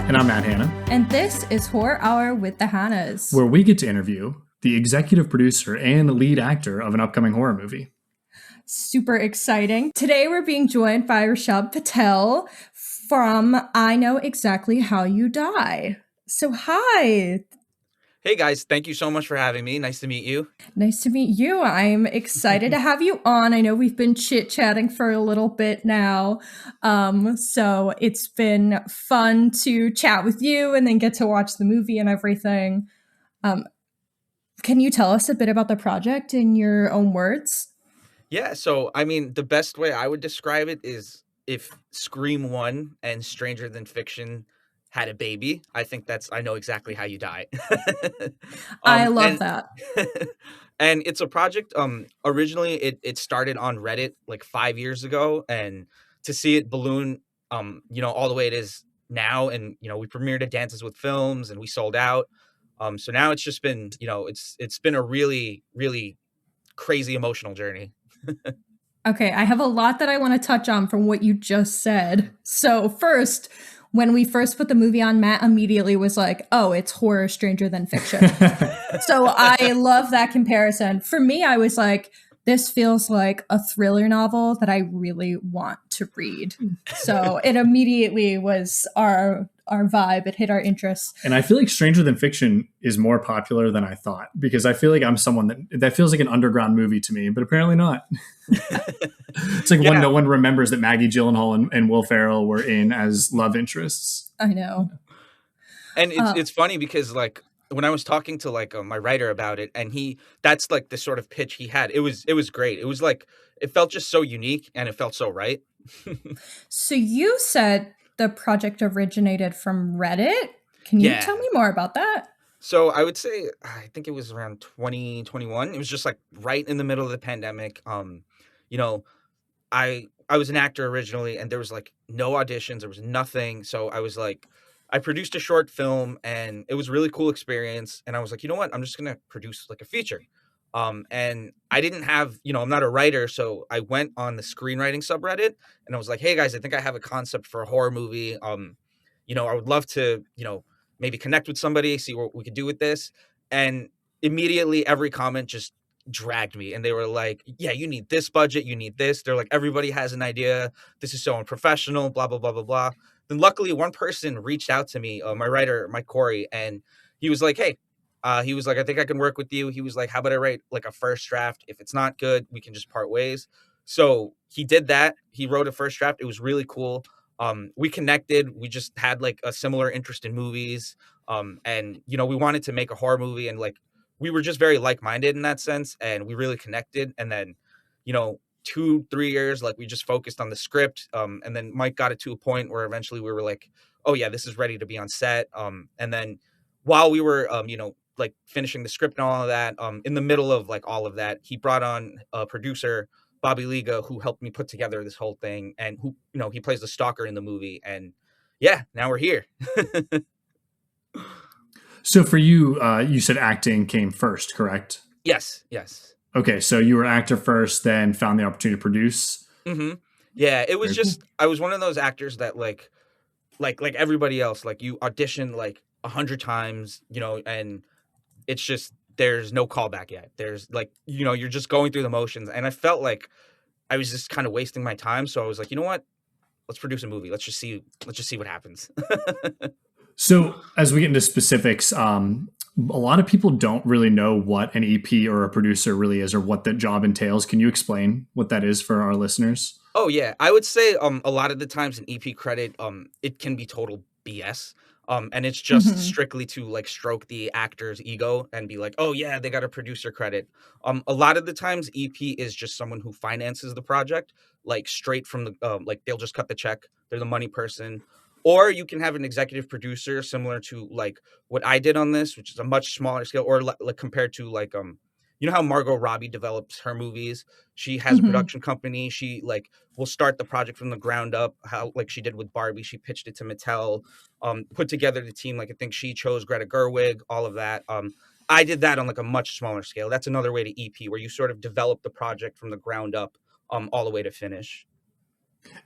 And I'm Matt Hanna. And this is Horror Hour with the Hannas, where we get to interview the executive producer and lead actor of an upcoming horror movie. Super exciting. Today we're being joined by Rushabh Patel from I Know Exactly How You Die. So hi. Hey guys, thank you so much for having me. Nice to meet you. Nice to meet you. I'm excited to have you on. I know we've been chit-chatting for a little bit now. So it's been fun to chat with you and then get to watch the movie and everything. Can you tell us a bit about the project in your own words? Yeah, so I mean, the best way I would describe it is if Scream 1 and Stranger Than Fiction had a baby. I think that's I Know Exactly How You Die. I love that. And it's a project, originally it started on Reddit like 5 years ago, and to see it balloon, all the way it is now, and, we premiered at Dances with Films and we sold out. So now it's just been, it's been a really, really crazy emotional journey. Okay, I have a lot that I want to touch on from what you just said. So first, when we first put the movie on, Matt immediately was like, oh, it's horror Stranger Than Fiction. So I love that comparison. For me, I was like, this feels like a thriller novel that I really want to read. So it immediately was our vibe. It hit our interests. And I feel like Stranger Than Fiction is more popular than I thought, because I feel like I'm someone that feels like an underground movie to me, but apparently not. It's like no one remembers that Maggie Gyllenhaal and Will Ferrell were in as love interests. I know. And it's funny because like when I was talking to like my writer about it, and that's like the sort of pitch he had. It was great. It was like, it felt just so unique and it felt so right. So you said the project originated from Reddit. Can you tell me more about that? So I would say, I think it was around 2021. It was just like right in the middle of the pandemic. I was an actor originally, and there was like no auditions. There was nothing. So I was like, I produced a short film, and it was a really cool experience. And I was like, you know what? I'm just going to produce like a feature. And I didn't have, I'm not a writer. So I went on the screenwriting subreddit and I was like, hey guys, I think I have a concept for a horror movie. I would love to, maybe connect with somebody, see what we could do with this. And immediately every comment just dragged me, and they were like, yeah, you need this budget, you need this. They're like, everybody has an idea. This is so unprofessional, blah, blah, blah, blah, blah. Then luckily one person reached out to me, my writer, Mike Corey, and he was like, hey, he was like, I think I can work with you. He was like, how about I write like a first draft? If it's not good, we can just part ways. So he did that. He wrote a first draft. It was really cool. We connected. We just had like a similar interest in movies. And, we wanted to make a horror movie, and like, we were just very like-minded in that sense, and we really connected. And then, 2-3 years, like we just focused on the script. And then Mike got it to a point where eventually we were like, oh yeah, this is ready to be on set. And then while we were, like finishing the script and all of that, in the middle of like all of that, he brought on a producer, Bobby Liga, who helped me put together this whole thing, and who, he plays the stalker in the movie. And yeah, now we're here. So for you, you said acting came first, correct? Yes. Okay, so you were actor first, then found the opportunity to produce. Mm-hmm. Yeah, it was just, I was one of those actors that like everybody else, like you audition like 100 times, and it's just, there's no callback yet. There's like, you're just going through the motions. And I felt like I was just kind of wasting my time. So I was like, you know what? Let's produce a movie. Let's just see what happens. So as we get into specifics, a lot of people don't really know what an EP or a producer really is, or what that job entails. Can you explain what that is for our listeners? Oh yeah, I would say a lot of the times an EP credit, it can be total BS. And it's just strictly to like stroke the actor's ego and be like, oh yeah, they got a producer credit. A lot of the times EP is just someone who finances the project, like straight from the, like they'll just cut the check. They're the money person. Or you can have an executive producer similar to like what I did on this, which is a much smaller scale, or like compared to like, how Margot Robbie develops her movies. She has a production company. She like will start the project from the ground up. How like she did with Barbie, she pitched it to Mattel, put together the team. Like I think she chose Greta Gerwig, all of that. I did that on like a much smaller scale. That's another way to EP, where you sort of develop the project from the ground up, all the way to finish.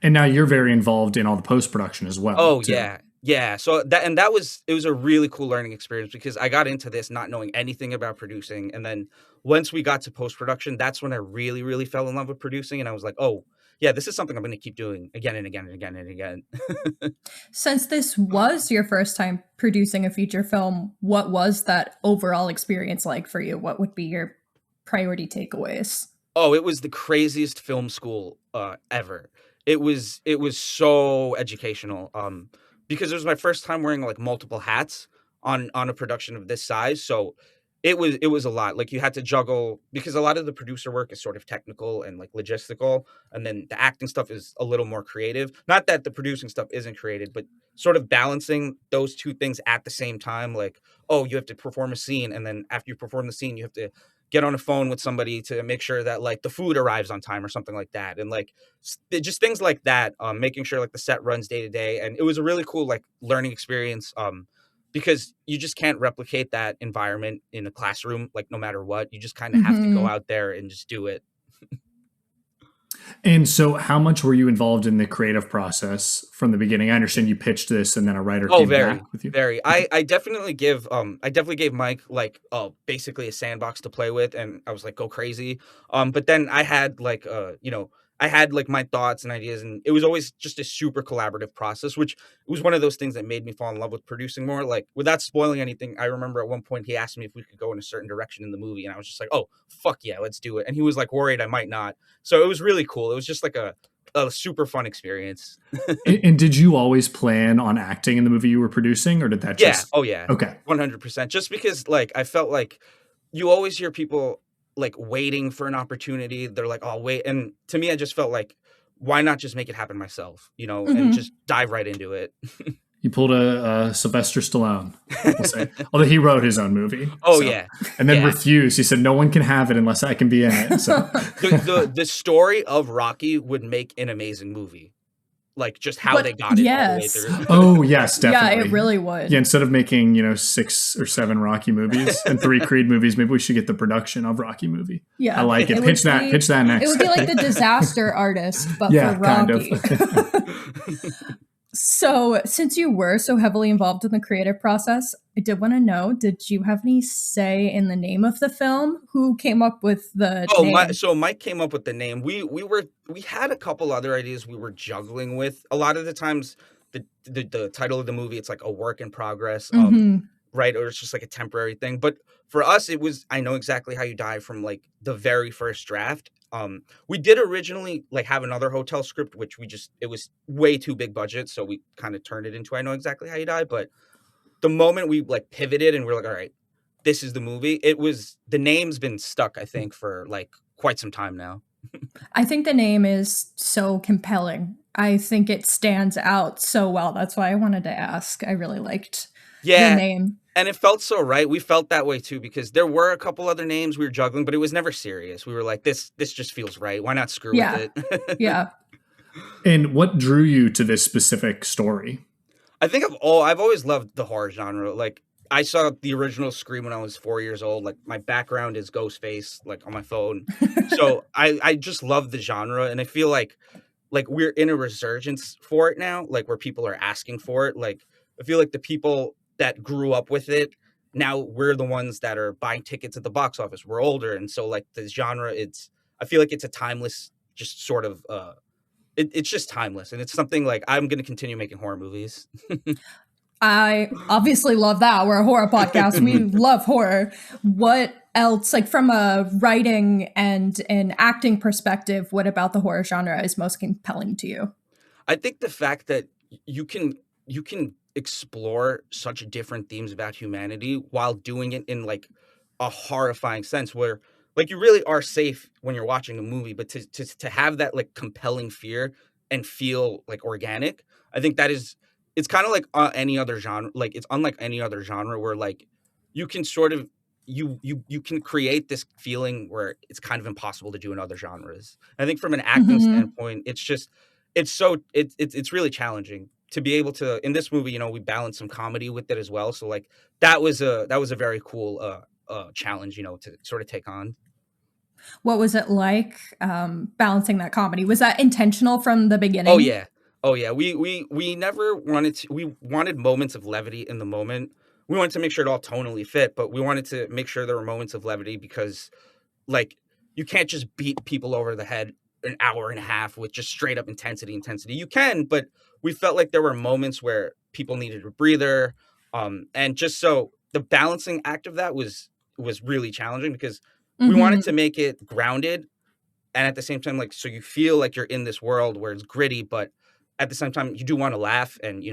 And now you're very involved in all the post-production as well. Oh, too. yeah. Yeah, so that was it was a really cool learning experience because I got into this not knowing anything about producing, and then once we got to post-production, that's when I really, really fell in love with producing, and I was like, "Oh, yeah, this is something I'm gonna keep doing again and again and again and again." Since this was your first time producing a feature film, what was that overall experience like for you? What would be your priority takeaways? Oh, it was the craziest film school, ever. It was so educational, because it was my first time wearing, like, multiple hats on a production of this size, so it was a lot. Like, you had to juggle because a lot of the producer work is sort of technical and, like, logistical, and then the acting stuff is a little more creative. Not that the producing stuff isn't creative, but sort of balancing those 2 things at the same time, like, oh, you have to perform a scene, and then after you perform the scene, you have to get on a phone with somebody to make sure that like the food arrives on time or something like that. And like just things like that, making sure like the set runs day to day. And it was a really cool like learning experience. Because you just can't replicate that environment in a classroom, like no matter what, you just kind of have to go Mm-hmm. out there and just do it. And so, how much were you involved in the creative process from the beginning? I understand you pitched this, and then a writer Oh, came very, back with you. very. Okay. I definitely gave Mike like basically a sandbox to play with, and I was like, go crazy. But then I had like I had like my thoughts and ideas, and it was always just a super collaborative process, which was one of those things that made me fall in love with producing more. Like without spoiling anything, I remember at one point he asked me if we could go in a certain direction in the movie, and I was just like, oh fuck yeah, let's do it. And he was like worried I might not, so it was really cool. It was just like a super fun experience. And did you always plan on acting in the movie you were producing, or did that Yeah. just Oh, yeah. okay? 100%. Just because, like, I felt like you always hear people like waiting for an opportunity. They're like, "Oh, wait." And to me, I just felt like, why not just make it happen myself, and Mm-hmm. just dive right into it. You pulled a Sylvester Stallone, we'll say, although he wrote his own movie, Oh, so yeah. and then Yeah. refused. He said, "No one can have it unless I can be in it." So, The story of Rocky would make an amazing movie. Like, just how they But got it all the way yes. through. oh yes, Yeah, definitely. it really Yeah, would. instead of making 6 or 7 Rocky movies and 3 Creed movies, maybe we should get the production of Rocky movie. I Yeah. like it. It Pitch would that. be Pitch that next. it would be like the disaster artist, but yeah, for kind of. Rocky. So, since you were so heavily involved in the creative process, I did want to know, did you have any say in the name of the film? Who came up with the Oh, name? so Mike came up with the name. We had a couple other ideas we were juggling with. A lot of the times, the title of the movie, it's like a work in progress, Mm-hmm. right? Or it's just like a temporary thing. But for us, it was I Know Exactly How You Die from like the very first draft. We did originally like have another hotel script, which it was way too big budget, so we kind of turned it into I Know Exactly How You Die. But the moment we like pivoted and we're like, all right, this is the movie. The name's been stuck, I think, for like quite some time now. I think the name is so compelling. I think it stands out so well. That's why I wanted to ask. I really liked the Yeah, name. and it felt so right. We felt that way too because there were a couple other names we were juggling, but it was never serious. We were like, this just feels right. Why not screw with Yeah. it? Yeah. And what drew you to this specific story? I think I've always loved the horror genre. Like I saw the original Scream when I was 4 years old. Like my background is Ghostface, like on my phone. So I just love the genre, and I feel like we're in a resurgence for it now, like where people are asking for it. Like I feel like the people that grew up with it, now we're the ones that are buying tickets at the box office. We're older, and so like the genre, I feel like it's a timeless, just sort of it's just timeless, and it's something like I'm going to continue making horror movies. I obviously love that. We're a horror podcast. We love horror. What else, like from a writing and an acting perspective, what about the horror genre is most compelling to you? I think the fact that you can explore such different themes about humanity while doing it in like a horrifying sense where like you really are safe when you're watching a movie, but to have that like compelling fear and feel like organic, I think that is it's kind of like any other genre. Like it's unlike any other genre where like you can sort of you can create this feeling where it's kind of impossible to do in other genres. I think from an acting Mm-hmm. standpoint, it's really challenging to be able to in this movie, we balance some comedy with it as well. So like that was a very cool challenge, to sort of take on. What was it like balancing that comedy? Was that intentional from the Oh beginning? yeah. Oh yeah, we never wanted to. We wanted moments of levity in the moment. We wanted to make sure it all tonally fit, but we wanted to make sure there were moments of levity because, like, you can't just beat people over the head an hour and a half with just straight up intensity. You can, but we felt like there were moments where people needed a breather, and just so the balancing act of that was really challenging because we wanted to make it grounded and at the same time, like, so you feel like you're in this world where it's gritty, but at the same time, you do want to laugh and,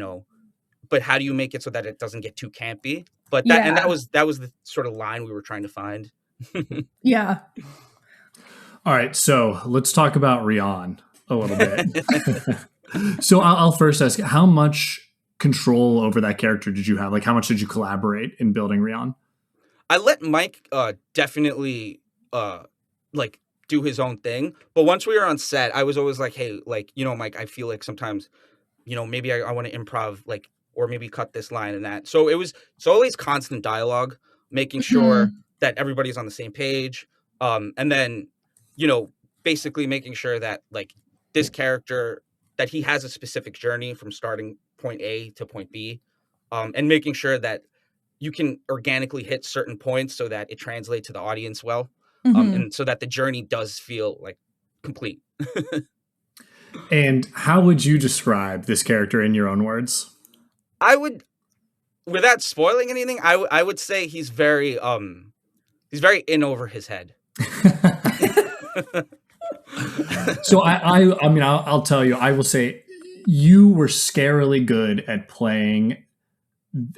but how do you make it so that it doesn't get too campy? But that, and Yeah. that was the sort of line we were trying to find. Yeah. All right, so let's talk about Rian a little bit. So I'll first ask, how much control over that character did you have? Like, how much did you collaborate in building Rian? I let Mike definitely like do his own thing. But once we were on set, I was always like, hey, like, Mike, I feel like sometimes, maybe I want to improv, like, or maybe cut this line and that. So it's always constant dialogue, making sure that everybody's on the same page. And then, basically making sure that, like, this character, that he has a specific journey from starting point A to point B, and making sure that you can organically hit certain points so that it translates to the audience well, and so that the journey does feel like complete. And how would you describe this character in your own words? I would, without spoiling anything, I would say he's very in over his head. So I mean, I'll tell you, I will say you were scarily good at playing.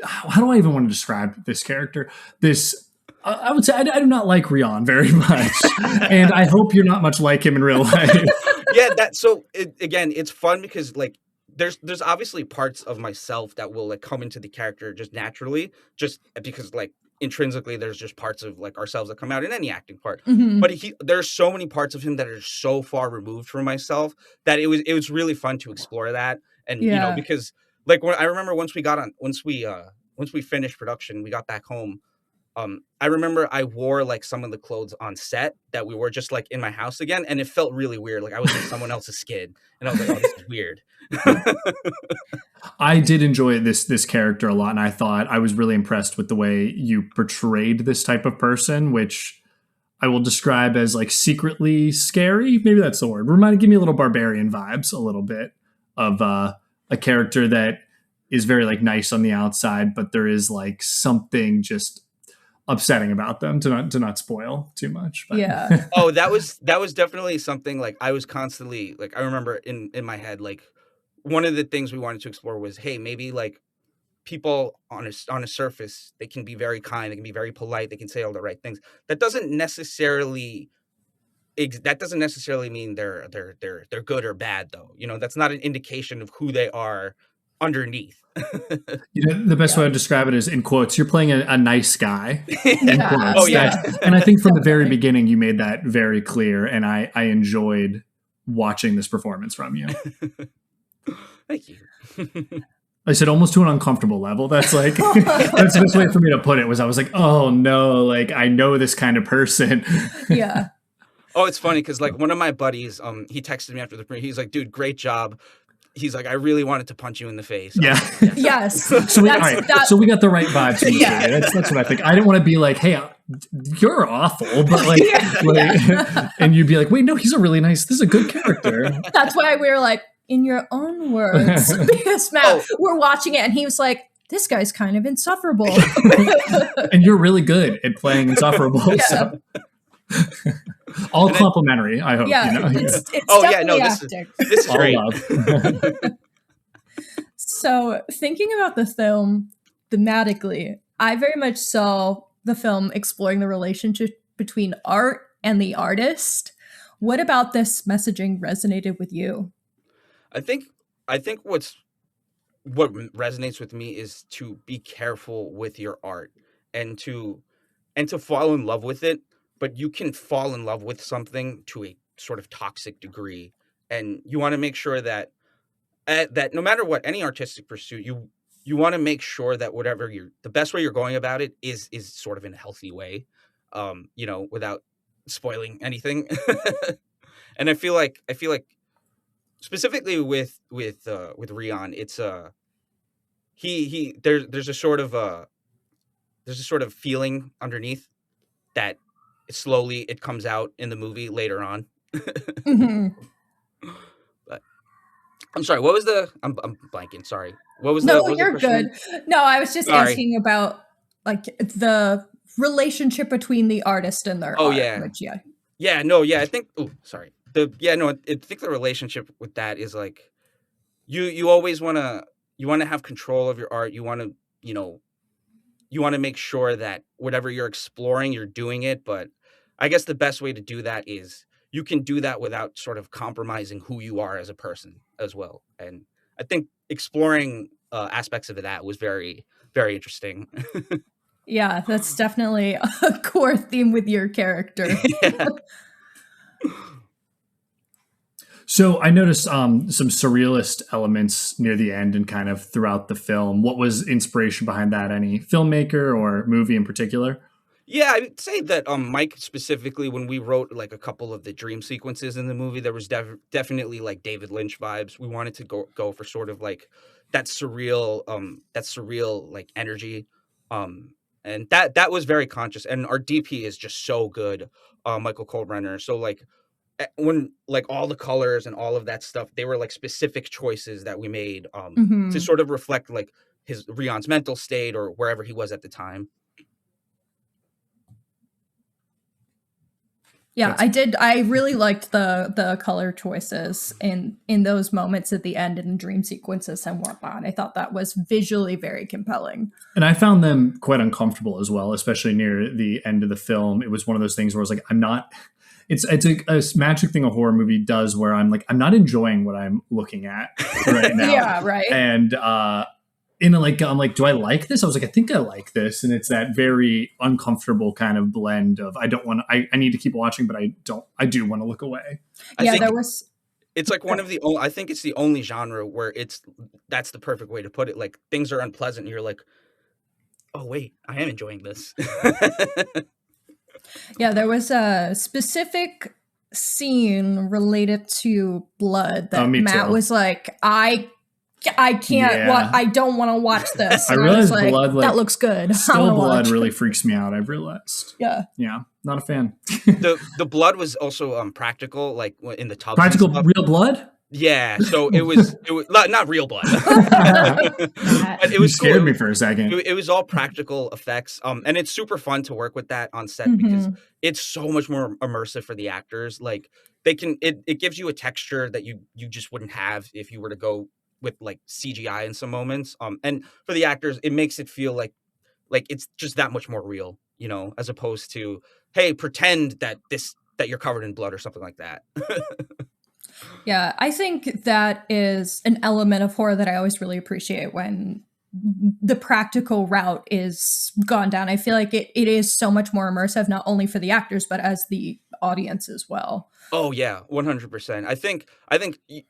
How do I even want to describe this character? I would say I do not like Rian very much, and I hope you're not much like him in real life. Yeah, again, it's fun because, like, there's obviously parts of myself that will, like, come into the character just naturally, just because, like, intrinsically there's just parts of, like, ourselves that come out in any acting part. But there's so many parts of him that are so far removed from myself that it was really fun to explore that. And because, like, I remember once we finished production, we got back home. I remember I wore, like, some of the clothes on set that we were just, like, in my house again, and it felt really weird. Like I was in someone else's skin, and I was like, "Oh, this is weird." I did enjoy this character a lot, and I thought I was really impressed with the way you portrayed this type of person, which I will describe as, like, secretly scary. Maybe that's the word. Give me a little barbarian vibes, a little bit of a character that is very, like, nice on the outside, but there is, like, something just upsetting about them, to not spoil too much. But. Yeah. Oh, that was definitely something, like, I was constantly, like, I remember in my head, like, one of the things we wanted to explore was, hey, maybe, like, people on a surface, they can be very kind, they can be very polite, they can say all the right things. That doesn't necessarily mean they're good or bad, though. That's not an indication of who they are underneath. The best way to describe it is, in quotes, you're playing a nice guy. In quotes. Oh yeah. And I think from the very beginning you made that very clear, and I enjoyed watching this performance from you. Thank you. I said almost to an uncomfortable level. That's like that's the best way for me to put it. Was I was like, oh no, like, I know this kind of person. Yeah. Oh, it's funny because, like, one of my buddies, he texted me after the premiere. He's like, "Dude, great job." He's like, "I really wanted to punch you in the face." Yeah. Like, yes. So we got the right vibes. Yeah. That's what I think. I didn't want to be like, "Hey, you're awful," but like, and you'd be like, "Wait, no, he's a really nice. This is a good character." That's why we were like, in your own words, because Matt, we're watching it, and he was like, "This guy's kind of insufferable," and you're really good at playing insufferable. Yeah. So. All complimentary, I hope. Yeah, it's definitely acting. This is great. So, thinking about the film thematically, I very much saw the film exploring the relationship between art and the artist. What about this messaging resonated with you? I think what resonates with me is to be careful with your art and to fall in love with it. But you can fall in love with something to a sort of toxic degree, and you want to make sure that that no matter what, any artistic pursuit, you want to make sure that the best way you're going about it is sort of in a healthy way, without spoiling anything. And I feel like specifically with Rion, it's he there's a sort of feeling underneath that slowly it comes out in the movie later on. Mhm. But I'm sorry, what was I'm blanking, sorry. What was No, the you're question? good. No, I was just Sorry. asking about like the relationship between the artist and their Oh, art, yeah. which Yeah, no, yeah, I think sorry. I think the relationship with that is like you always wanna have control of your art. You wanna, you know, you wanna make sure that whatever you're exploring, you're doing it, but I guess the best way to do that is you can do that without sort of compromising who you are as a person as well. And I think exploring aspects of that was very, very interesting. yeah, that's definitely a core theme with your character. Yeah. So I noticed some surrealist elements near the end and kind of throughout the film. What was inspiration behind that? Any filmmaker or movie in particular? Yeah, I would say that Mike specifically, when we wrote like a couple of the dream sequences in the movie, there was definitely like David Lynch vibes. We wanted to go for sort of like that surreal like energy, and that was very conscious. And our DP is just so good, Michael Kohlbrenner. So like when like all the colors and all of that stuff, they were like specific choices that we made to Mhm. sort of reflect like his Rion's mental state or wherever he was at the time. Yeah, That's I really liked the color choices in those moments at the end in dream sequences and whatnot. I thought that was visually very compelling. And I found them quite uncomfortable as well, especially near the end of the film. It was one of those things where I was like, I'm not. It's a magic thing a horror movie does where I'm like, I'm not enjoying what I'm looking at right now. Yeah, right. And in a, like, I'm like, do I like this? I was like, I think I like this, and it's that very uncomfortable kind of blend of I don't want. I need to keep watching, but I don't. I do want to look away. I Yeah, think there was it's like one of the only, I think it's the only genre where that's the perfect way to put it. Like things are unpleasant and you're like, "Oh wait, I am enjoying this." yeah, there was a specific scene related to blood Oh, that me Matt too. was like, I can't Yeah. I don't want to watch this. I And realized was like, blood, like, that looks good. I Still wanna blood watch. really freaks me out. I've realized. Yeah. Yeah, not a fan. The blood was also practical, like in the tubs and Practical stuff. real blood. Yeah, so it was not real blood, but it You was cool. scared me for a second. It was all practical effects, and it's super fun to work with that on set because Mhm. it's so much more immersive for the actors. Like it gives you a texture that you just wouldn't have if you were to go with like CGI in some moments. And for the actors, it makes it feel like it's just that much more real, as opposed to, hey, pretend that you're covered in blood or something like that. Yeah, I think that is an element of horror that I always really appreciate when the practical route is gone down. I feel like it is so much more immersive, not only for the actors, but as the audience as well. Oh yeah, 100%. I think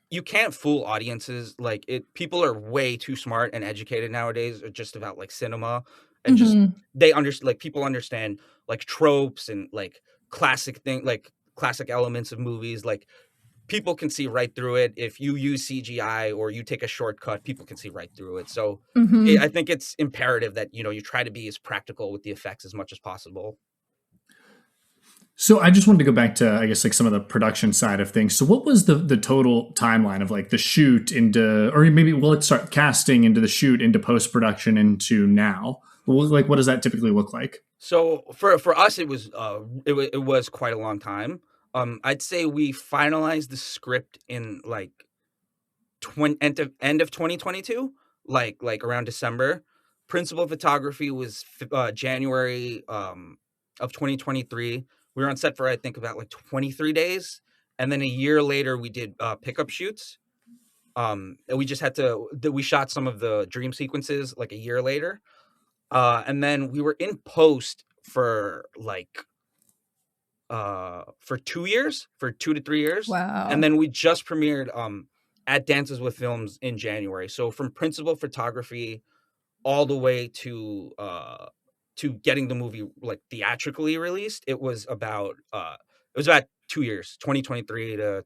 you can't fool audiences. Like people are way too smart and educated nowadays, just about like cinema, and just Mhm. they understand. Like people understand like tropes and like classic elements of movies. Like people can see right through it. If you use CGI or you take a shortcut, people can see right through it. So I Mhm. think it's imperative that you try to be as practical with the effects as much as possible. So I just wanted to go back to, I guess, like some of the production side of things. So what was the total timeline of like the shoot into, or maybe let's start casting into the shoot into post production into now? Like what does that typically look like? So for us, it was quite a long time. I'd say we finalized the script in like end of 2022, like around December. Principal photography was January of 2023. We were on set for I think about like 23 days, and then a year later we did pickup shoots. And we just had we shot some of the dream sequences like a year later, and then we were in post for like for 2 years, for 2 to 3 years, and Wow. then we just premiered at Dances with Films in January. So from principal photography all the way to getting the movie like theatrically released, it was about 2 years, 2023 to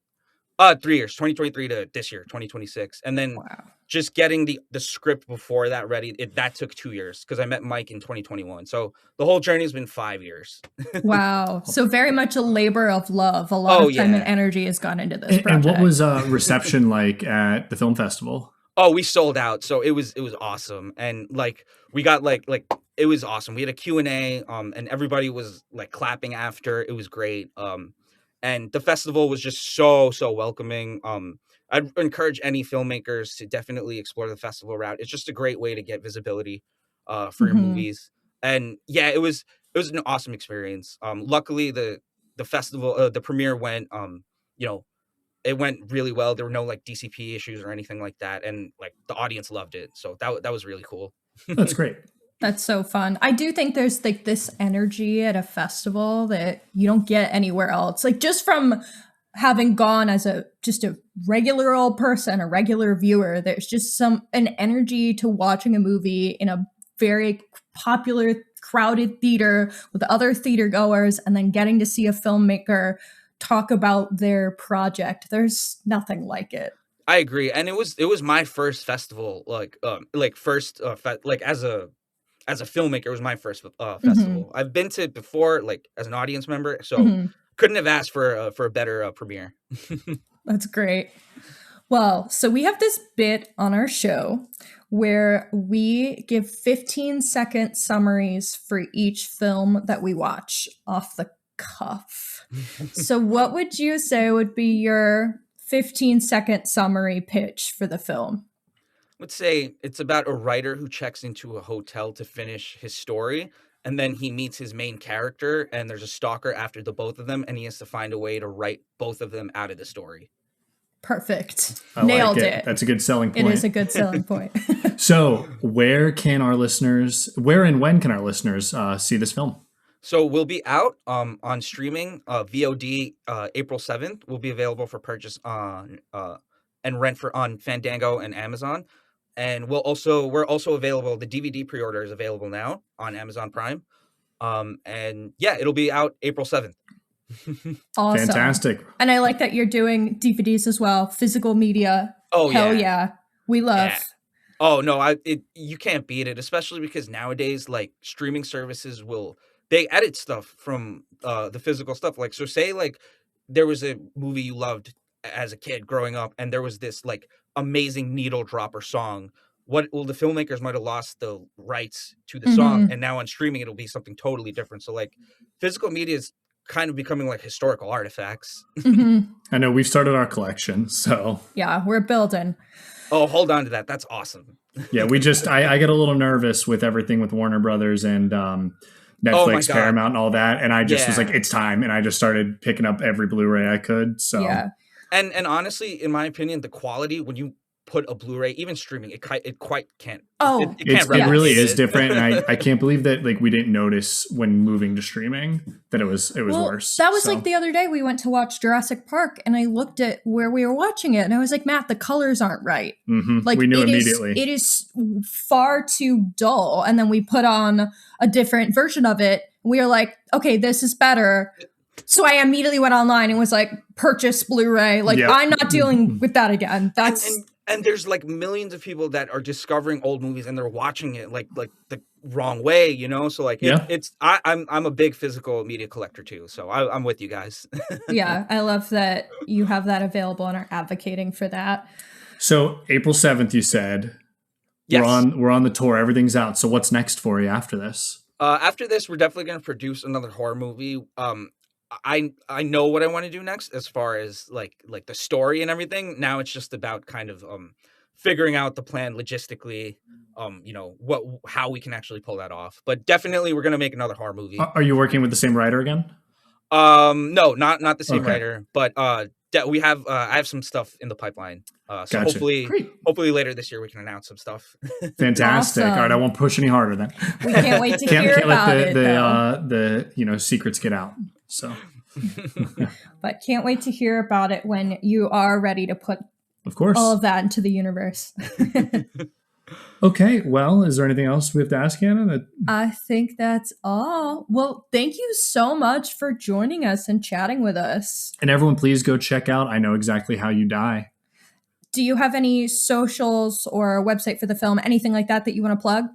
3 years, 2023 to this year, 2026. And then Wow. just getting the script before that ready, that took 2 years because I met Mike in 2021. So the whole journey has been 5 years. Wow. So very much a labor of love. A lot of time and energy has gone into this project. And what was reception like at the film festival? Oh, we sold out. So it was awesome. And like we got like it was awesome. We had a Q&A and everybody was like clapping after. It was great. And the festival was just so welcoming. I'd encourage any filmmakers to definitely explore the festival route. It's just a great way to get visibility for your movies. And yeah, it was an awesome experience. Luckily the festival the premiere went it went really well. There were no like DCP issues or anything like that, and like the audience loved it. So that was really cool. That's great. That's so fun. I do think there's like this energy at a festival that you don't get anywhere else. Like just from having gone as just a regular old person, a regular viewer, there's just an energy to watching a movie in a very popular, crowded theater with other theater goers, and then getting to see a filmmaker talk about their project. There's nothing like it. I agree, and it was my first festival, like as a filmmaker, it was my first festival. I've been to before, like as an audience member, so couldn't have asked for a better premiere. That's great. Well, so we have this bit on our show where we give 15-second summaries for each film that we watch off the cuff. So what would you say would be your 15-second summary pitch for the film? Let's say it's about a writer who checks into a hotel to finish his story, and then he meets his main character, and there's a stalker after the both of them, and he has to find a way to write both of them out of the story. Perfect. Nailed it. That's a good selling point. It is a good selling point. So where and when can our listeners see this film? So we'll be out on streaming, VOD, April 7th. Will be available for purchase on and rent on Fandango and Amazon. And we're also available. The DVD pre-order is available now on Amazon Prime. And yeah, it'll be out April 7th. Awesome. Fantastic. And I like that you're doing DVDs as well. Physical media. Oh, hell yeah. We love. Yeah. Oh no, you can't beat it, especially because nowadays like streaming services they edit stuff from the physical stuff. Like, so say like there was a movie you loved as a kid growing up, and there was this like amazing needle dropper song. The filmmakers might have lost the rights to the song, and now on streaming it'll be something totally different. So like physical media is kind of becoming like historical artifacts. I know we've started our collection, so yeah, we're building. Oh, hold on to that. That's awesome. Yeah, I get a little nervous with everything with Warner Brothers and Netflix, Paramount, and all that, and I just was like, it's time, and I just started picking up every Blu-ray I could. So yeah. And honestly, in my opinion, the quality when you put a Blu-ray, even streaming, it quite can't. Oh, it really is different, and I can't believe that like we didn't notice when moving to streaming that it was worse. That was like the other day we went to watch Jurassic Park, and I looked at where we were watching it, and I was like, Matt, the colors aren't right. Like we knew immediately. It is far too dull, and then we put on a different version of it. We were like, okay, this is better. So I immediately went online and was like, purchase Blu-ray. Like, I'm not dealing with that again. And there's like millions of people that are discovering old movies and they're watching it like the wrong way, you know? So like, I'm a big physical media collector too. So I'm with you guys. Yeah. I love that you have that available and are advocating for that. So April 7th, you said. Yes. We're on the tour. Everything's out. So what's next for you after this? After this, we're definitely going to produce another horror movie. I know what I want to do next as far as like the story and everything. Now it's just about kind of figuring out the plan logistically, how we can actually pull that off. But definitely we're going to make another horror movie. Are you working with the same writer again? No, not the same writer, but we have I have some stuff in the pipeline. So gotcha. hopefully later this year we can announce some stuff. Fantastic. Awesome. All right, I won't push any harder then. We can't wait to hear about it. The secrets get out. So, but can't wait to hear about it when you are ready to put, of course, all of that into the universe. Okay, well, is there anything else we have to ask, Hannah? I think that's all. Well, thank you so much for joining us and chatting with us. And everyone, please go check out I Know Exactly How You Die. Do you have any socials or a website for the film, anything like that you want to plug?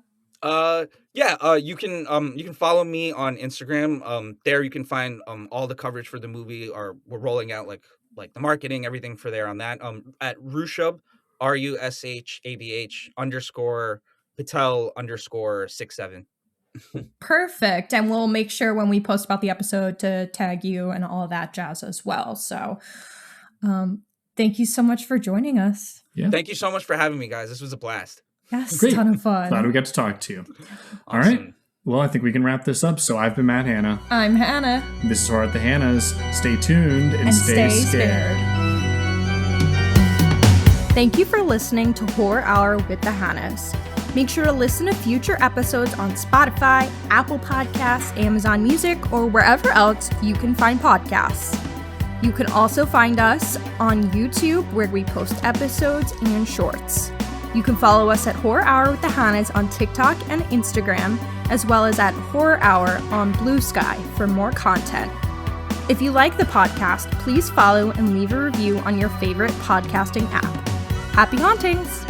You can follow me on Instagram. There you can find all the coverage for the movie, or we're rolling out like the marketing, everything for there on that. At Rushabh, RUSHABH _ Patel _67. Perfect. And we'll make sure when we post about the episode to tag you and all that jazz as well. So thank you so much for joining us. Yeah. Thank you so much for having me, guys. This was a blast. Yes, Great. ton of fun. Glad we got to talk to you. Awesome. All right. Well, I think we can wrap this up. So I've been Matt Hanna. I'm Hannah. This is Horror at the Hannahs. Stay tuned and stay scared. Thank you for listening to Horror Hour with the Hannahs. Make sure to listen to future episodes on Spotify, Apple Podcasts, Amazon Music, or wherever else you can find podcasts. You can also find us on YouTube, where we post episodes and shorts. You can follow us at Horror Hour with the Hannahs on TikTok and Instagram, as well as at Horror Hour on Blue Sky for more content. If you like the podcast, please follow and leave a review on your favorite podcasting app. Happy hauntings!